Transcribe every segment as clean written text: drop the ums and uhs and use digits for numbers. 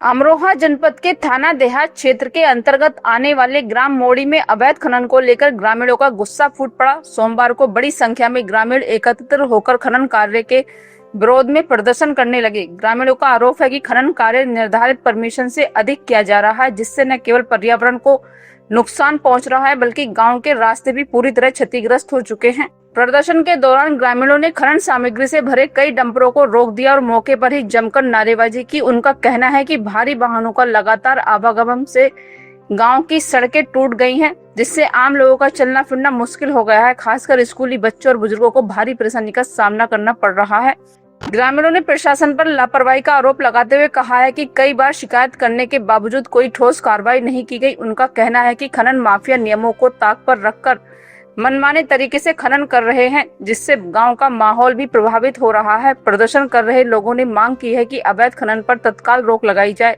अमरोहा जनपद के थाना देहात क्षेत्र के अंतर्गत आने वाले ग्राम मोड़ी में अवैध खनन को लेकर ग्रामीणों का गुस्सा फूट पड़ा। सोमवार को बड़ी संख्या में ग्रामीण एकत्रित होकर खनन कार्य के विरोध में प्रदर्शन करने लगे। ग्रामीणों का आरोप है कि खनन कार्य निर्धारित परमिशन से अधिक किया जा रहा है, जिससे न केवल पर्यावरण को नुकसान पहुंच रहा है बल्कि गांव के रास्ते भी पूरी तरह क्षतिग्रस्त हो चुके हैं। प्रदर्शन के दौरान ग्रामीणों ने खनन सामग्री से भरे कई डंपरों को रोक दिया और मौके पर ही जमकर नारेबाजी की। उनका कहना है कि भारी वाहनों का लगातार आवागमन से गांव की सड़कें टूट गई हैं, जिससे आम लोगों का चलना फिरना मुश्किल हो गया है। खासकर स्कूली बच्चों और बुजुर्गों को भारी परेशानी का सामना करना पड़ रहा है। ग्रामीणों ने प्रशासन पर लापरवाही का आरोप लगाते हुए कहा है कि कई बार शिकायत करने के बावजूद कोई ठोस कार्रवाई नहीं की गई। उनका कहना है कि खनन माफिया नियमों को ताक पर रखकर मनमाने तरीके से खनन कर रहे हैं, जिससे गांव का माहौल भी प्रभावित हो रहा है। प्रदर्शन कर रहे लोगों ने मांग की है कि अवैध खनन पर तत्काल रोक लगाई जाए,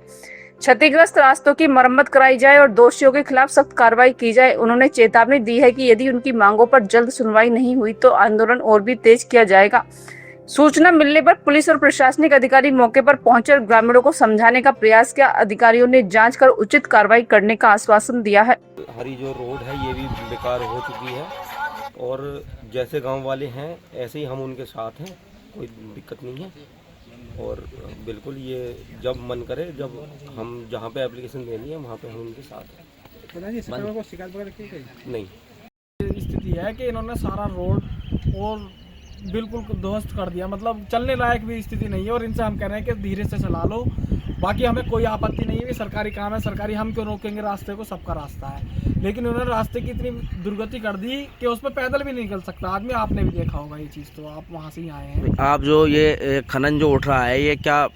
क्षतिग्रस्त रास्तों की मरम्मत कराई जाए और दोषियों के खिलाफ सख्त कार्रवाई की जाए। उन्होंने चेतावनी दी है कि यदि उनकी मांगों पर जल्द सुनवाई नहीं हुई तो आंदोलन और भी तेज किया जाएगा। सूचना मिलने पर पुलिस और प्रशासनिक अधिकारी मौके पर पहुंचकर ग्रामीणों को समझाने का प्रयास किया। अधिकारियों ने जांच कर उचित कार्रवाई करने का आश्वासन दिया है। हरी जो रोड है ये भी बेकार हो चुकी है और जैसे गांव वाले हैं ऐसे ही हम उनके साथ हैं, कोई दिक्कत नहीं है। और बिल्कुल ये जब मन करे, जब हम जहाँ पे एप्लीकेशन देनी है वहाँ पे हम उनके साथ हैं। सरकार को शिकायत वगैरह की गई नहीं। स्थिति है कि इन्होंने सारा रोड और बिल्कुल ध्वस्त कर दिया, मतलब चलने लायक भी स्थिति नहीं है। और इनसे हम कह रहे हैं कि धीरे से चला लो, बाकी हमें कोई आपत्ति नहीं है कि सरकारी काम है, सरकारी हम क्यों रोकेंगे रास्ते को, सबका रास्ता है। लेकिन उन्होंने रास्ते की इतनी दुर्गति कर दी कि उस पर पैदल भी नहीं निकल सकता आदमी। आपने भी देखा होगा ये चीज़, तो आप वहाँ से ही आए हैं। आप जो ये खनन जो उठ रहा है, ये क्या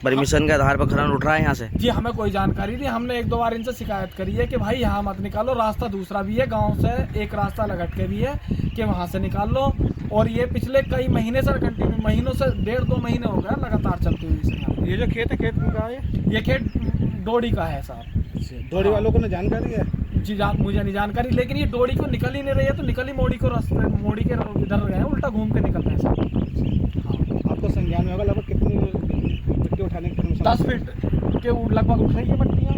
परमिशन के आधार पर खनन उठ रहा है यहाँ से? जी हमें कोई जानकारी नहीं। हमने एक दो बार इनसे शिकायत करी है कि भाई यहाँ मत निकालो, रास्ता दूसरा भी है, गांव से एक रास्ता लगट के भी है कि वहाँ से निकाल लो। और ये पिछले कई महीने से कंटिन्यू, महीनों से 1.5-2 महीने हो गए लगातार चलती हुई। ये जो खेत है, खेत का है ये खेत डोडी का है साहब। डोडी वालों को ना जानकारी है? जी मुझे नहीं जानकारी, लेकिन ये डोडी को निकल ही नहीं रही है, तो निकल ही मोड़ी को रास्ते, मोड़ी के इधर गए, उल्टा घूम के निकल रहे हैं साहब। हाँ, आपको संज्ञान में होगा लगभग कितनी मिट्टी उठाने की? 10 फीट के लगभग उठ रही है मट्टियाँ।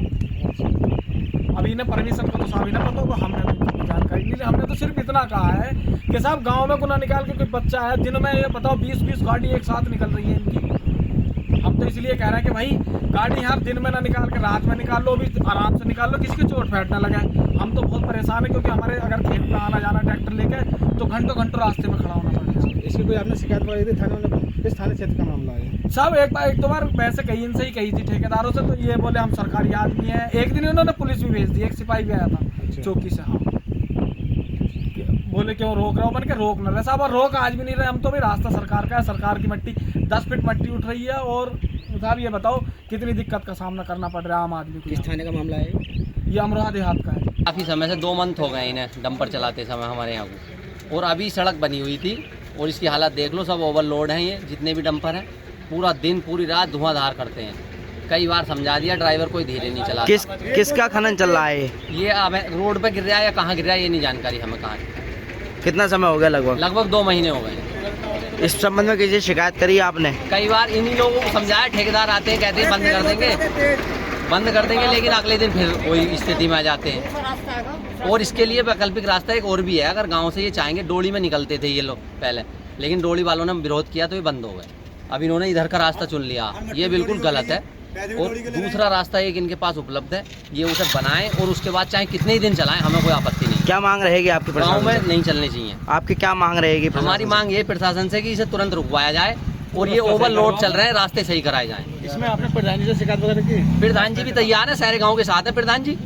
अभी इन्हें परमिशन को तो साहब ही ना पता होगा, हमने तो जानकारी नहीं ली। हमने तो सिर्फ इतना कहा है कि साहब गांव में गुना निकाल के कोई बच्चा है, दिन में ये बताओ 20-20 गाड़ी एक साथ निकल रही है इनकी। हम तो इसलिए कह रहे हैं कि भाई गाड़ी यहाँ दिन में ना निकाल के रात में निकाल लो, भी आराम से निकाल लो, किसी को चोट फैट ना लगे। हम तो बहुत परेशान है, क्योंकि हमारे अगर खेत में आना जाना ट्रैक्टर लेके तो घंटों घंटों रास्ते में खड़ा होना पड़ेगा। इसकी कोई आपने शिकायत वगैरह दी थाने वाले को? किस थाने क्षेत्र का मामला है साहब? एक दो बार वैसे कही, इनसे ही कही थी ठेकेदारों से, तो ये बोले हम सरकारी आदमी हैं। एक दिन इन्होंने पुलिस भी भेज दी, एक सिपाही भी आया था चौकी से। हाँ बोले क्यों रोक रहे हो, बन के रोक न रहे साहब, और रोक आज भी नहीं रहे हम तो। भी रास्ता सरकार का है, सरकार की मट्टी 10 फीट मट्टी उठ रही है। और साहब ये बताओ कितनी दिक्कत का सामना करना पड़ रहा है आम आदमी को। किस थाने का मामला है ये? अमरोहा देहात का है। काफ़ी समय से 2 मंथ हो गए इन्हें डंपर चलाते समय हमारे यहाँ को, और अभी सड़क बनी हुई थी और इसकी हालत देख लो, सब ओवरलोड हैं। ये जितने भी डंपर हैं पूरा दिन पूरी रात धुआंधार करते हैं। कई बार समझा दिया ड्राइवर, कोई धीरे नहीं चला। किसका खनन चल रहा है ये हमें रोड पे गिर रहा है या कहाँ गिर रहा है ये नहीं जानकारी हमें कहाँ। कितना समय हो गया? लगभग 2 महीने हो गए। इस संबंध में किसी शिकायत करी आपने? कई बार इन्हीं लोगों को समझाया, ठेकेदार आते हैं कहते हैं बंद कर देंगे, लेकिन अगले दिन फिर वही स्थिति में आ जाते हैं। और इसके लिए वैकल्पिक रास्ता एक और भी है, अगर गांव से ये चाहेंगे, डोली में निकलते थे ये लोग पहले, लेकिन डोली वालों ने विरोध किया तो ये बंद हो गए। अब इन्होंने इधर का रास्ता चुन लिया, ये बिल्कुल गलत है। और दूसरा रास्ता एक इनके पास उपलब्ध है, ये उसे बनाएं और उसके बाद चाहे कितने ही दिन चलाएं, हमें कोई आपत्ति नहीं। क्या मांग रहेगी आपकी? गाँव में नहीं चलनी चाहिए। आपकी क्या मांग रहेगी? हमारी मांग ये प्रशासन से कि इसे तुरंत रुकवाया जाए और ये ओवरलोड चल रहे हैं, रास्ते सही कराए जाएं। इसमें आपने प्रधान जी से शिकायत वगैरह की? प्रधान जी भी तैयार है, सारे गाँव के साथ है प्रधान जी।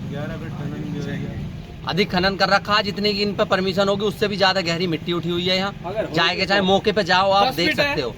अधिक खनन कर रखा है, जितने की इन पर परमिशन होगी उससे भी ज्यादा गहरी मिट्टी उठी हुई है यहाँ। जाएगा चाहे मौके पे जाओ, आप देख सकते हो।